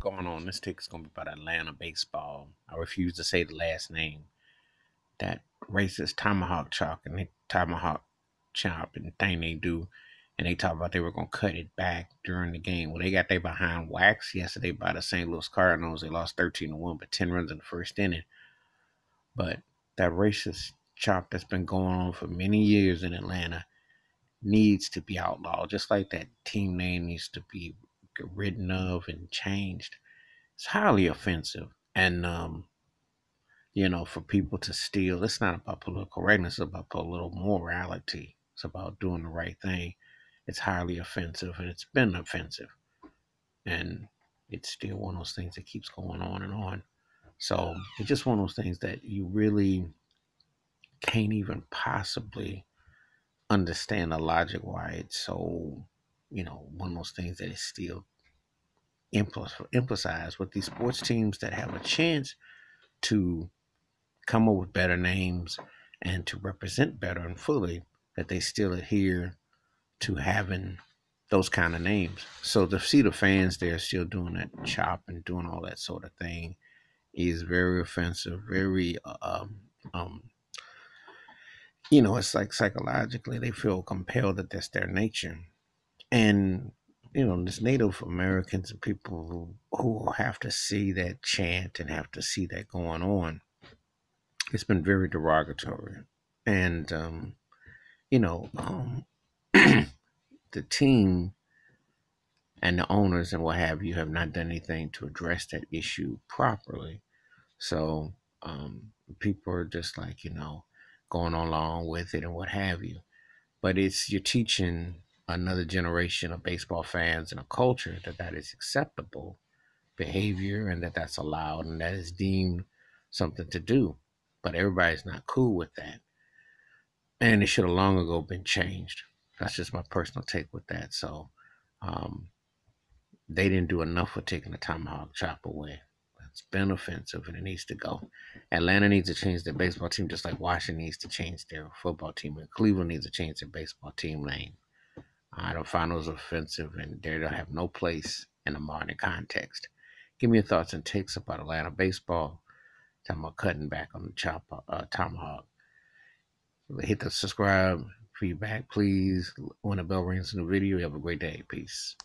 going on? This take is going to be about Atlanta baseball. I refuse to say the last name. That racist tomahawk chalk and tomahawk chop and thing they do. And they talk about they were going to cut it back during the game. Well, they got their behind wax yesterday by the St. Louis Cardinals. They lost 13-1, but 10 runs in the first inning. But that racist chop that's been going on for many years in Atlanta needs to be outlawed, just like that team name needs to be ridden of and changed. It's highly offensive. And, for people to steal, it's not about political correctness, it's about political morality. It's about doing the right thing. It's highly offensive, and it's been offensive. And it's still one of those things that keeps going on and on. So it's just one of those things that you really can't even possibly understand the logic why it's so, one of those things that is still emphasized with these sports teams that have a chance to come up with better names and to represent better and fully, that they still adhere to having those kind of names. So to see the fans there still doing that chop and doing all that sort of thing is very offensive, very it's like psychologically they feel compelled that that's their nature. And this Native Americans and people who have to see that chant and have to see that going on, it's been very derogatory. And you know, um, the team and the owners and what have you have not done anything to address that issue properly. So people are just like going along with it and what have you. But you're teaching another generation of baseball fans and a culture that that is acceptable behavior and that that's allowed and that is deemed something to do. But everybody's not cool with that, and it should have long ago been changed. That's just my personal take with that. So um, they didn't do enough for taking the tomahawk chop away. It's been offensive and it needs to go. Atlanta needs to change their baseball team just like Washington needs to change their football team, and Cleveland needs to change their baseball team name. I don't find those offensive and they don't have no place in a modern context. Give me your thoughts and takes about Atlanta baseball. Talking about cutting back on the tomahawk. Hit the subscribe, feedback, please. When the bell rings in the video, you have a great day. Peace.